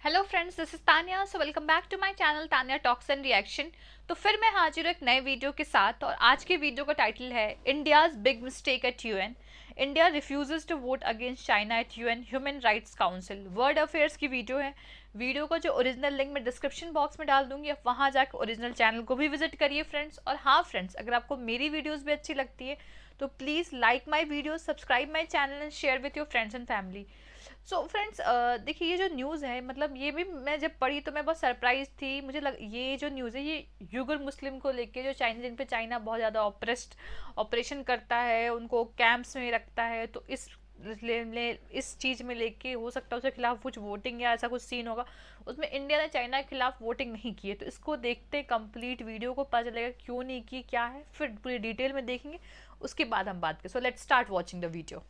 Hello friends, this is Tanya. So welcome back to my channel Tanya talks and reaction. तो फिर मैं हाजिर हूँ एक नए वीडियो के साथ और आज के वीडियो का टाइटल है India's big mistake at UN. India refuses to vote against China at UN human rights council. World affairs की वीडियो है। वीडियो का जो ओरिजिनल लिंक मैं डिस्क्रिप्शन बॉक्स में डाल दूंगी, आप वहाँ जाकर ओरिजिनल चैनल को भी विजिट करिए फ्रेंड्स। और हाँ फ्रेंड्स, अगर आपको मेरी वीडियोज़ भी अच्छी लगती है तो please like my video, subscribe my channel and share with your friends and family. So friends, देखिए ये जो न्यूज़ है, मतलब ये भी मैं जब पढ़ी तो मैं बहुत सरप्राइज थी। ये जो न्यूज़ है ये युगर मुस्लिम को लेके, जो चाइना, जिन पे चाइना बहुत ज़्यादा ऑपरेशन करता है, उनको कैंप्स में रखता है। तो इस चीज़ में लेके हो सकता है उसके खिलाफ कुछ वोटिंग या ऐसा कुछ सीन होगा। उसमें इंडिया ने चाइना के खिलाफ वोटिंग नहीं की है। तो इसको देखते कंप्लीट वीडियो को पता चलेगा क्यों नहीं की, क्या है, फिर पूरी डिटेल में देखेंगे। उसके बाद हम बात करें। So let's start watching the video.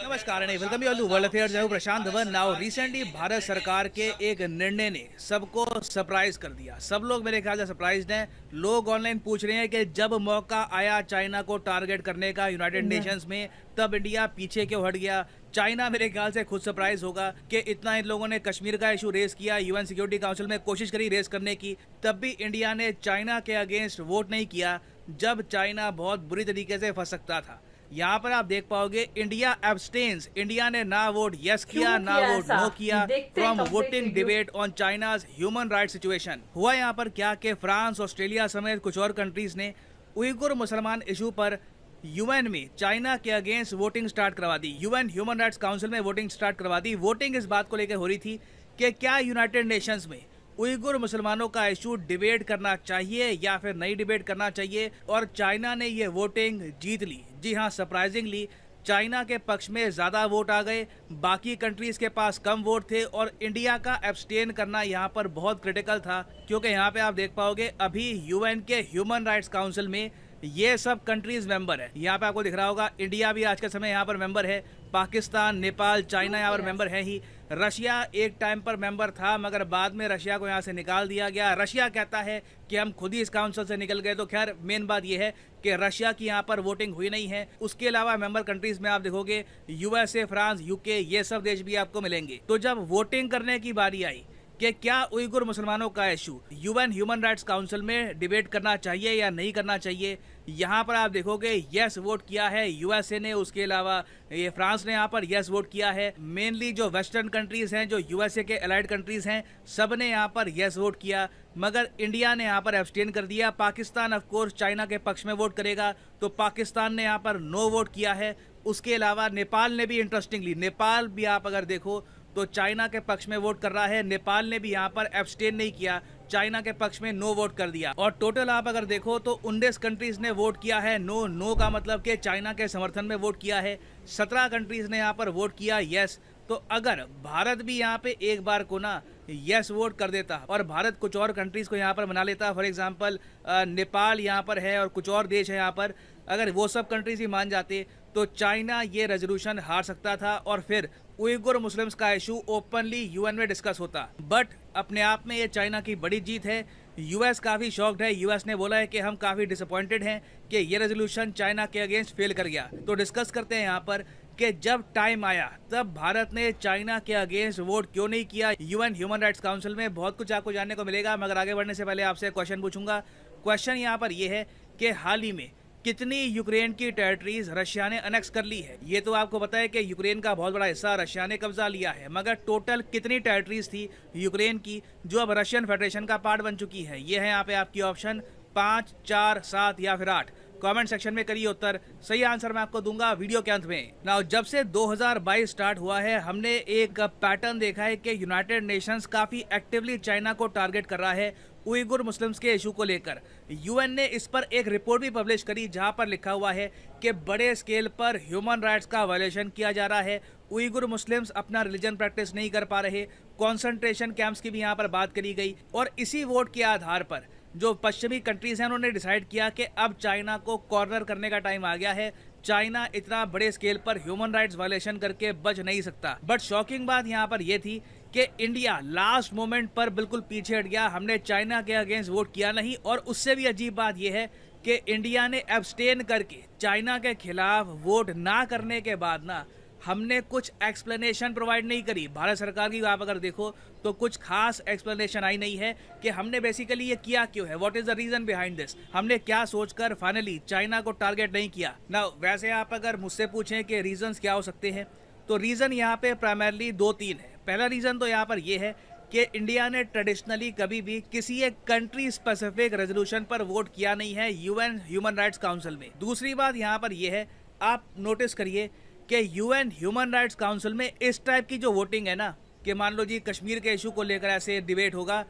नमस्कार नहीं welcome you to world affairs. मैं प्रशांत धवन। नाउ रिसेंटली भारत सरकार के एक निर्णय ने सबको सरप्राइज कर दिया। सब लोग मेरे ख्याल से सरप्राइज्ड हैं। लोग ऑनलाइन पूछ रहे हैं कि जब मौका आया चाइना को टारगेट करने का यूनाइटेड नेशंस में, तब इंडिया पीछे क्यों हट गया। चाइना मेरे ख्याल से खुद सरप्राइज होगा कि इतना इन लोगों ने कश्मीर का इशू रेस किया, यूएन सिक्योरिटी काउंसिल में कोशिश करी रेस करने की, तब भी इंडिया ने चाइना के अगेंस्ट वोट नहीं किया, जब चाइना बहुत बुरी तरीके से फंस सकता था। यहाँ पर आप देख पाओगे इंडिया एब्सटेन्स। इंडिया ने ना वोट यस किया ना वोट नो किया from voting debate on China's human right situation. हुआ यहाँ पर क्या कि फ्रांस, ऑस्ट्रेलिया समेत कुछ और कंट्रीज ने उइगुर मुसलमान इशू पर यूएन में चाइना के अगेंस्ट वोटिंग स्टार्ट करवा दी। यूएन ह्यूमन राइट्स काउंसिल में वोटिंग स्टार्ट करवा दी। वोटिंग इस बात को लेकर हो रही थी कि क्या यूनाइटेड नेशंस में उइगुर मुसलमानों का इशू डिबेट करना चाहिए या फिर नहीं डिबेट करना चाहिए। और चाइना ने ये वोटिंग जीत ली। जी हाँ, सरप्राइजिंगली चाइना के पक्ष में ज़्यादा वोट आ गए, बाकी कंट्रीज़ के पास कम वोट थे। और इंडिया का एब्सटेन करना यहाँ पर बहुत क्रिटिकल था, क्योंकि यहाँ पे आप देख पाओगे अभी यूएन के ह्यूमन राइट्स काउंसिल में ये सब कंट्रीज मेंबर है। यहाँ पे आपको दिख रहा होगा इंडिया भी आज के समय यहाँ पर मेंबर है, पाकिस्तान, नेपाल, चाइना यहाँ पर मेंबर है ही। रशिया एक टाइम पर मेंबर था, मगर बाद में रशिया को यहाँ से निकाल दिया गया। रशिया कहता है कि हम खुद ही इस काउंसिल से निकल गए। तो खैर मेन बात यह है कि रशिया की यहाँ पर वोटिंग हुई नहीं है। उसके अलावा मेंबर कंट्रीज में आप देखोगे यूएसए, फ्रांस, यूके, ये सब देश भी आपको मिलेंगे। तो जब वोटिंग करने की बारी आई कि क्या उइगुर मुसलमानों का issue UN human rights council में डिबेट करना चाहिए या नहीं करना चाहिए, यहाँ पर आप देखोगे यस वोट किया है यूएसए ने। उसके अलावा ये फ्रांस ने यहाँ पर यस वोट किया है। मेनली जो वेस्टर्न कंट्रीज हैं, जो यूएसए के अलाइड कंट्रीज हैं, सब ने यहाँ पर यस वोट किया, मगर इंडिया ने यहाँ पर एब्सटेन कर दिया। पाकिस्तान ऑफ कोर्स चाइना के पक्ष में वोट करेगा, तो पाकिस्तान ने यहाँ पर नो वोट किया है। उसके अलावा नेपाल ने भी, इंटरेस्टिंगली नेपाल भी आप अगर देखो तो चाइना के पक्ष में वोट कर रहा है। नेपाल ने भी यहाँ पर एब्सटेन नहीं किया, चाइना के पक्ष में नो वोट कर दिया। और टोटल आप अगर देखो तो 19 कंट्रीज ने वोट किया है नो। नो का मतलब कि चाइना के समर्थन में वोट किया है। 17 कंट्रीज ने यहाँ पर वोट किया यस। तो अगर भारत भी यहाँ पे एक बार को ना यस वोट कर देता और भारत कुछ और कंट्रीज को यहाँ पर मना लेता, फॉर एग्जांपल नेपाल यहाँ पर है और कुछ और देश है यहाँ पर, अगर वो सब कंट्रीज ही मान जाते तो चाइना ये रेजोल्यूशन हार सकता था और फिर उइगुर मुस्लिम्स का इशू ओपनली यूएन में डिस्कस होता। बट अपने आप में ये चाइना की बड़ी जीत है। यूएस काफ़ी शॉक्ड है। यूएस ने बोला है कि हम काफ़ी डिसअपॉइंटेड हैं कि ये रेजोल्यूशन चाइना के अगेंस्ट फेल कर गया। तो डिस्कस करते हैं यहाँ पर कि जब टाइम आया तब भारत ने चाइना के अगेंस्ट वोट क्यों नहीं किया यूएन ह्यूमन राइट्स काउंसिल में। बहुत कुछ आपको जानने को मिलेगा, मगर आगे बढ़ने से पहले आपसे क्वेश्चन पूछूंगा। क्वेश्चन यहाँ पर यह है कि हाल ही में कितनी यूक्रेन की टेरिटरीज रशिया ने अनेक्स कर ली है। ये तो आपको पता है कि यूक्रेन का बहुत बड़ा हिस्सा रशिया ने कब्जा लिया है, मगर टोटल कितनी टेरिटरीज थी यूक्रेन की जो अब रशियन फेडरेशन का पार्ट बन चुकी है। ये है यहाँ पे आपकी ऑप्शन 5, 4, 7 या फिर 8। कमेंट सेक्शन में करिए उत्तर। सही आंसर मैं आपको दूंगा वीडियो के अंत में। नाउ जब से 2022 स्टार्ट हुआ है, हमने एक पैटर्न देखा है कि यूनाइटेड नेशंस काफी एक्टिवली चाइना को टारगेट कर रहा है उइगुर मुस्लिम्स के इशू को लेकर। यूएन ने इस पर एक रिपोर्ट भी पब्लिश करी जहां पर लिखा हुआ है कि बड़े स्केल पर ह्यूमन राइट्स का वायलेशन किया जा रहा है। उइगुर मुस्लिम्स अपना रिलीजन प्रैक्टिस नहीं कर पा रहे। कॉन्सेंट्रेशन कैंप्स की भी यहाँ पर बात करी गई। और इसी वोट के आधार पर जो पश्चिमी कंट्रीज हैं उन्होंने डिसाइड किया कि अब चाइना को कॉर्नर करने का टाइम आ गया है। चाइना इतना बड़े स्केल पर ह्यूमन राइट्स वायलेशन करके बच नहीं सकता। बट शॉकिंग बात यहाँ पर यह थी कि इंडिया लास्ट मोमेंट पर बिल्कुल पीछे हट गया। हमने चाइना के अगेंस्ट वोट किया नहीं। और उससे भी अजीब बात यह है कि इंडिया ने एब्सटेन करके चाइना के खिलाफ वोट ना करने के बाद ना हमने कुछ एक्सप्लेनेशन प्रोवाइड नहीं करी भारत सरकार की। आप अगर देखो तो कुछ खास एक्सप्लेनेशन आई नहीं है कि हमने बेसिकली ये किया क्यों है, what is the reason behind this, हमने क्या सोचकर फाइनली चाइना को टारगेट नहीं किया ना। वैसे आप अगर मुझसे पूछें कि रीजंस क्या हो सकते हैं, तो रीजन यहाँ पे प्राइमरली 2-3 है। पहला रीजन तो यहाँ पर यह है कि इंडिया ने ट्रेडिशनली कभी भी किसी एक कंट्री स्पेसिफिक रेजोल्यूशन पर वोट किया नहीं है यूएन ह्यूमन राइट्स काउंसिल में। दूसरी बात यहाँ पर यह है, आप नोटिस करिए कि यूएन ह्यूमन राइट्स काउंसिल में इस टाइप की जो वोटिंग है ना, कि मान लो जी कश्मीर के इशू को लेकर ऐसे डिबेट होगा,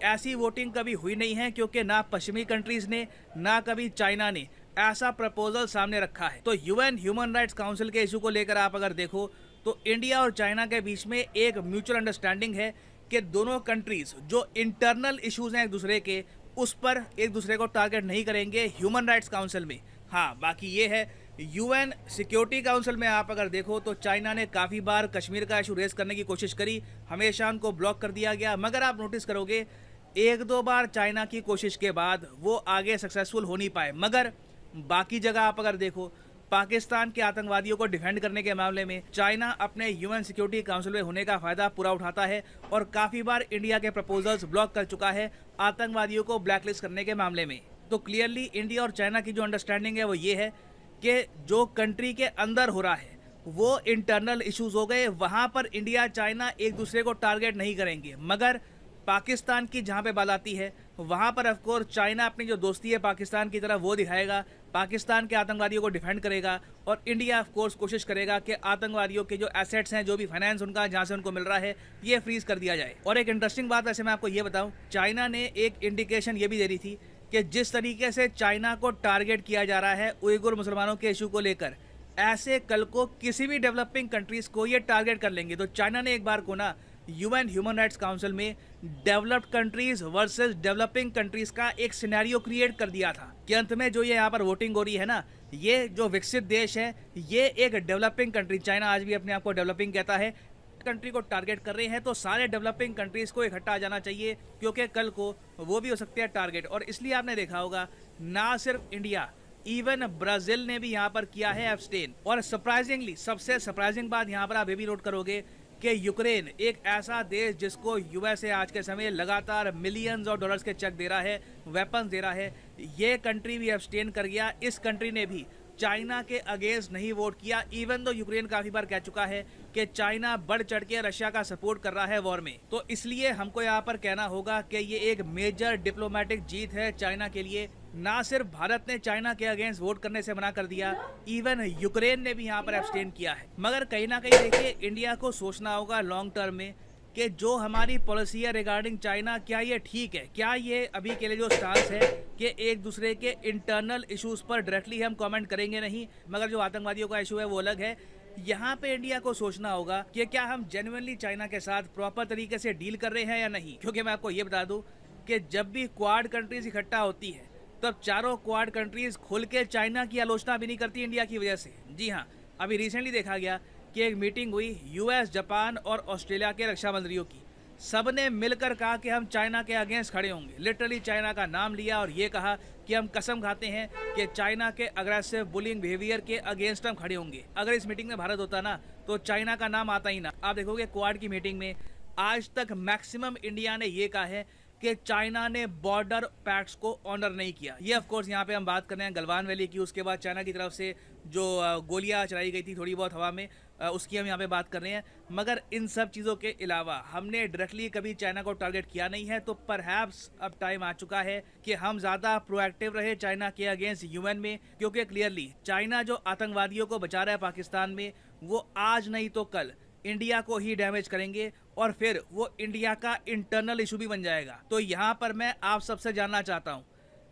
ऐसी वोटिंग कभी हुई नहीं है, क्योंकि ना पश्चिमी कंट्रीज ने ना कभी चाइना ने ऐसा प्रपोजल सामने रखा है। तो यूएन ह्यूमन राइट्स काउंसिल के इशू को लेकर आप अगर देखो तो इंडिया और चाइना के बीच में एक म्यूचुअल अंडरस्टैंडिंग है कि दोनों कंट्रीज जो इंटरनल इश्यूज हैं एक दूसरे के, उस पर एक दूसरे को टारगेट नहीं करेंगे ह्यूमन राइट्स काउंसिल में। हाँ, बाकी ये है यूएन सिक्योरिटी काउंसिल में आप अगर देखो तो चाइना ने काफ़ी बार कश्मीर का इशू रेज करने की कोशिश करी, हमेशा उनको ब्लॉक कर दिया गया। मगर आप नोटिस करोगे 1-2 बार चाइना की कोशिश के बाद वो आगे सक्सेसफुल हो नहीं पाए। मगर बाकी जगह आप अगर देखो, पाकिस्तान के आतंकवादियों को डिफेंड करने के मामले में चाइना अपने यूएन सिक्योरिटी काउंसिल में होने का फायदा पूरा उठाता है और काफ़ी बार इंडिया के प्रपोजल्स ब्लॉक कर चुका है आतंकवादियों को ब्लैकलिस्ट करने के मामले में। तो क्लियरली इंडिया और चाइना की जो अंडरस्टैंडिंग है वो ये है कि जो कंट्री के अंदर हो रहा है वो इंटरनल इश्यूज हो गए, वहाँ पर इंडिया चाइना एक दूसरे को टारगेट नहीं करेंगे। मगर पाकिस्तान की जहाँ पे बात आती है वहाँ पर ऑफकोर्स चाइना अपनी जो दोस्ती है पाकिस्तान की तरफ वो दिखाएगा, पाकिस्तान के आतंकवादियों को डिफेंड करेगा और इंडिया ऑफकोर्स कोशिश करेगा कि आतंकवादियों के जो एसेट्स हैं, जो भी फाइनेंस उनका जहाँ से उनको मिल रहा है, ये फ्रीज कर दिया जाए। और एक इंटरेस्टिंग बात वैसे मैं आपको ये बताऊँ, चाइना ने एक इंडिकेशन ये भी दे रही थी कि जिस तरीके से चाइना को टारगेट किया जा रहा है उइगुर मुसलमानों के इशू को लेकर, ऐसे कल को किसी भी डेवलपिंग कंट्रीज को ये टारगेट कर लेंगे। तो चाइना ने एक बार को ना यूएन ह्यूमन राइट्स काउंसिल में developed countries versus developing countries का एक सिनेरियो क्रिएट कर दिया था कि अंत में जो ये यहाँ पर वोटिंग हो रही है ना, ये जो विकसित देश है ये एक डेवलपिंग कंट्री, चाइना आज भी अपने आप को डेवलपिंग कहता है, कंट्री को टारगेट कर रहे हैं। तो सारे डेवलपिंग कंट्रीज को इकट्ठा आ जाना चाहिए, क्योंकि कल को वो भी हो सकते हैं टारगेट। और इसलिए आपने देखा होगा ना सिर्फ इंडिया, इवन ब्राजील ने भी यहाँ पर किया है एब्सटेन। और सरप्राइजिंगली, सबसे सरप्राइजिंग बात यहाँ पर आप ये भी नोट करोगे कि यूक्रेन, एक ऐसा देश जिसको यूएसए आज के समय लगातार मिलियंस ऑफ डॉलर्स के चेक दे रहा है, वेपन्स दे रहा है, ये कंट्री भी एब्सटेन कर गया। इस कंट्री ने भी चाइना के अगेंस्ट नहीं वोट किया, इवन तो यूक्रेन काफी बार कह चुका है कि चाइना बढ़ चढ़ के रशिया का सपोर्ट कर रहा है वॉर में। तो इसलिए हमको यहाँ पर कहना होगा कि ये एक मेजर डिप्लोमेटिक जीत है चाइना के लिए। ना सिर्फ भारत ने चाइना के अगेंस्ट वोट करने से मना कर दिया, इवन यूक्रेन ने भी यहाँ पर एब्सटेन किया है। मगर कहीं ना कहीं देखिए, इंडिया को सोचना होगा लॉन्ग टर्म में कि जो हमारी पॉलिसी है रिगार्डिंग चाइना, क्या ये ठीक है, क्या ये अभी के लिए जो स्टांस है कि एक दूसरे के इंटरनल इश्यूज पर डायरेक्टली हम कमेंट करेंगे नहीं, मगर जो आतंकवादियों का इशू है वो अलग है। यहाँ पे इंडिया को सोचना होगा कि क्या हम जेन्युइनली चाइना के साथ प्रॉपर तरीके से डील कर रहे हैं या नहीं। क्योंकि मैं आपको ये बता दूं कि जब भी क्वाड कंट्रीज इकट्ठा होती है तब चारों क्वाड कंट्रीज खुल के चाइना की आलोचना भी नहीं करती इंडिया की वजह से। जी हाँ, अभी रिसेंटली देखा गया कि एक मीटिंग हुई यूएस, जापान और ऑस्ट्रेलिया के रक्षा मंत्रियों की। सब ने मिलकर कहा कि हम चाइना के अगेंस्ट खड़े होंगे, लिटरली चाइना का नाम लिया और ये कहा कि हम कसम खाते हैं कि चाइना के अग्रेसिव बुलिंग बिहेवियर के अगेंस्ट हम खड़े होंगे। अगर इस मीटिंग में भारत होता ना तो चाइना का नाम आता ही ना। आप देखोगे क्वाड की मीटिंग में आज तक मैक्सिमम इंडिया ने ये कहा है कि चाइना ने बॉर्डर पैक्ट्स को ऑनर नहीं किया। ये ऑफ कोर्स यहाँ पे हम बात कर रहे हैं गलवान वैली की, उसके बाद चाइना की तरफ से जो गोलियां चलाई गई थी थोड़ी बहुत हवा में, उसकी हम यहाँ पे बात कर रहे हैं। मगर इन सब चीज़ों के अलावा हमने डायरेक्टली कभी चाइना को टारगेट किया नहीं है। तो परहैप्स अब टाइम आ चुका है कि हम ज़्यादा प्रोएक्टिव रहे चाइना के अगेंस्ट यूएन में, क्योंकि क्लियरली चाइना जो आतंकवादियों को बचा रहा है पाकिस्तान में, वो आज नहीं तो कल इंडिया को ही डैमेज करेंगे और फिर वो इंडिया का इंटरनल इशू भी बन जाएगा। तो यहाँ पर मैं आप सबसे जानना चाहता हूँ,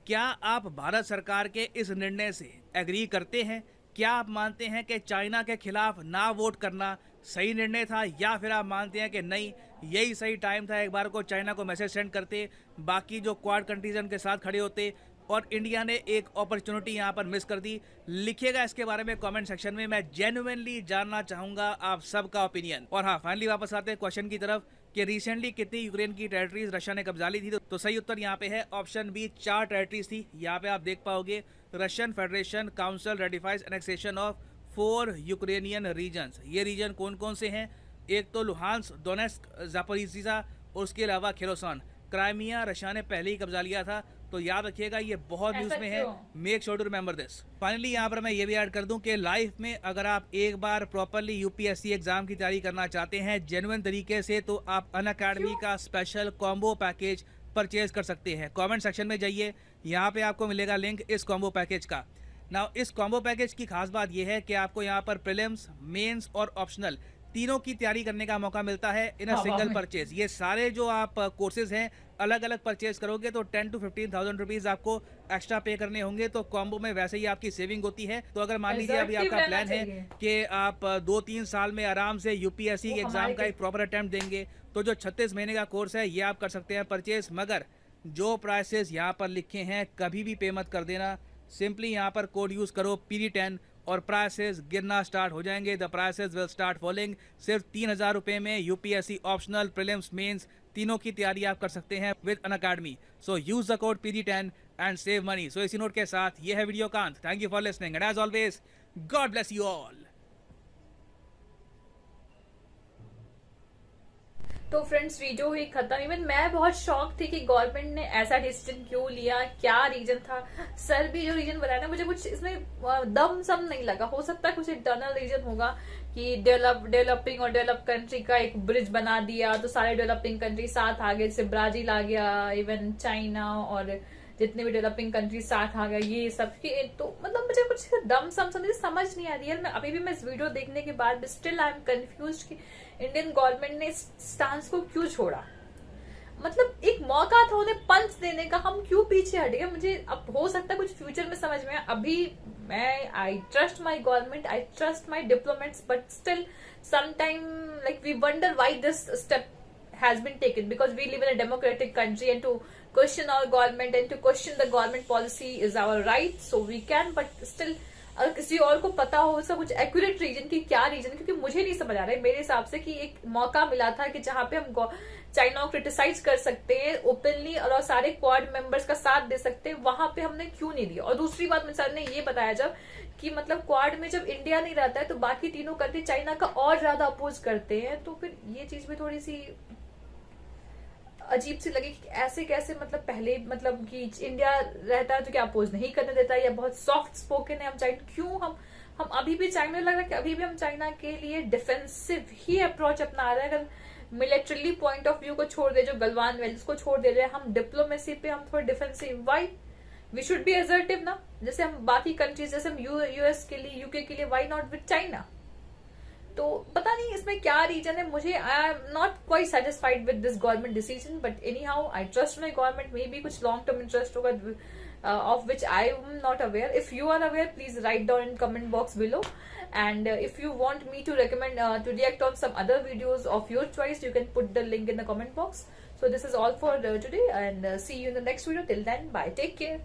क्या आप भारत सरकार के इस निर्णय से एग्री करते हैं? क्या आप मानते हैं कि चाइना के खिलाफ ना वोट करना सही निर्णय था, या फिर आप मानते हैं कि नहीं, यही सही टाइम था, एक बार को चाइना को मैसेज सेंड करते, बाकी जो क्वाड कंट्रीज उनके साथ खड़े होते और इंडिया ने एक अपॉर्चुनिटी यहाँ पर मिस कर दी? लिखिएगा इसके बारे में कमेंट सेक्शन में, मैं जेन्युइनली जानना चाहूंगा आप सबका ओपिनियन। और हाँ, फाइनली वापस आते हैं क्वेश्चन की तरफ कि रिसेंटली कितनी यूक्रेन की टेरिटरीज रशिया ने कब्जा ली थी, तो सही उत्तर यहाँ पे है ऑप्शन बी, 4 टेरिटरीज थी। यहाँ पे आप देख पाओगे Russian Federation Council ratifies annexation of 4 Ukrainian regions. ये रीजन कौन कौन से हैं? एक तो लुहांस्क, डोनेस्क, जापोरिजिया और उसके अलावा खेरोसन। क्राइमिया रशिया ने पहले ही कब्जा लिया था, तो याद रखिएगा ये बहुत न्यूज में है, make sure to remember this. Finally यहाँ पर मैं ये भी ऐड कर दूं कि लाइफ में अगर आप एक बार प्रॉपरली यूपीएससी एग्जाम की तैयारी करना चाहते हैं जेन्युइन तरीके से, तो आप अनअकैडमी का स्पेशल कॉम्बो पैकेज परचेज कर सकते हैं। कमेंट सेक्शन में जाइए, यहाँ पे आपको मिलेगा लिंक इस कॉम्बो पैकेज का। नाउ इस कॉम्बो पैकेज की खास बात यह है कि आपको यहाँ पर प्रीलिम्स, मेंस और ऑप्शनल तीनों की तैयारी करने का मौका मिलता है इन अ सिंगल परचेज। ये सारे जो आप कोर्सेज हैं अलग अलग परचेज करोगे तो 10 to 15,000 रुपीज आपको एक्स्ट्रा पे करने होंगे, तो कॉम्बो में वैसे ही आपकी सेविंग होती है। तो अगर मान लीजिए अभी आपका प्लान है कि आप 2-3 साल में आराम से यूपीएससी के एग्जाम का एक प्रॉपर अटेम्प्ट देंगे, तो जो 36 महीने का कोर्स है ये आप कर सकते हैं परचेज। मगर जो प्राइसेस यहाँ पर लिखे हैं कभी भी पे मत कर देना, सिंपली यहाँ पर कोड यूज करो PD10 और प्राइसेस गिरना स्टार्ट हो जाएंगे। The prices will start falling. सिर्फ 3,000 रुपये में यूपीएससी ऑप्शनल, प्रीलिम्स, मेंस तीनों की तैयारी आप कर सकते हैं with Unacademy. So use the code PD10 and save money. So इसी नोट के साथ ये है वीडियो का अंत। Thank you for listening and as always God bless you all. तो फ्रेंड्स वीडियो ही खत्म। इवन मैं बहुत शॉक थी कि गवर्नमेंट ने ऐसा डिसीजन क्यों लिया, क्या रीजन था। सर भी जो रीजन बताया ना, मुझे कुछ इसमें दम सम नहीं लगा। हो सकता है कुछ इंटरनल रीजन होगा कि डेवलपिंग और डेवलप कंट्री का एक ब्रिज बना दिया तो सारे डेवलपिंग कंट्री साथ आ गए, जैसे ब्राजील आ गया, इवन चाइना और जितने भी डेवलपिंग कंट्री साथ आ गए, ये सब की। तो मतलब मुझे कुछ दम सम समझ नहीं आ रही है। मैं अभी भी मैं इस वीडियो देखने के बाद स्टिल आई एम कंफ्यूज कि इंडियन गवर्नमेंट ने स्टांस को क्यों छोड़ा। मतलब एक मौका था उन्हें पंच देने का, हम क्यों पीछे हट गए। मुझे अब हो सकता है कुछ फ्यूचर में समझ में। अभी मैं I trust my government, I trust my diplomats, but still sometime like we wonder why this step has been taken, because we live in a democratic country and to question our government and to question the government policy is our right, so we can, but still अगर किसी और को पता हो उसका कुछ accurate reason की क्या रीजन, क्योंकि मुझे नहीं समझ आ रहा है मेरे हिसाब से कि एक मौका मिला था कि जहां पे हम चाइना को क्रिटिसाइज कर सकते हैं ओपनली और सारे क्वाड मेंबर्स का साथ दे सकते हैं, वहां पे हमने क्यों नहीं दिया। और दूसरी बात मुझे सर ने ये बताया जब कि मतलब क्वाड में जब इंडिया नहीं रहता है तो बाकी तीनों कंट्री चाइना का और ज्यादा अपोज करते हैं, तो फिर ये चीज भी थोड़ी सी अजीब सी लगी कि ऐसे कैसे, मतलब पहले मतलब कि इंडिया रहता है तो क्या अपोज नहीं करने देता है, या बहुत सॉफ्ट स्पोकन है हम चाइना क्यों, हम अभी भी चाइना, लग रहा है कि अभी भी हम चाइना के लिए डिफेंसिव ही अप्रोच अपना रहे हैं। अगर मिलिट्रली पॉइंट ऑफ व्यू को छोड़ दे, जो गलवान वैल्यूज को छोड़ दे रहे हैं, हम डिप्लोमेसी पे हम थोड़े defensive. Why we should be assertive ना, जैसे हम बाकी कंट्रीज, जैसे हम यूएस के लिए, यूके के लिए, वाई नॉट विद चाइना। तो पता नहीं इसमें क्या रीजन है। मुझे I am not quite satisfied with this government decision, but any how I trust my government. May be कुछ लॉन्ग टर्म इंटरेस्ट होगा of which I am not aware. If you are aware, please write down in comment box below. And if you want me to recommend to react on some other videos of your choice, you can put the link in the comment box. So this is all for today, and see you in the next video. Till then, bye, take care.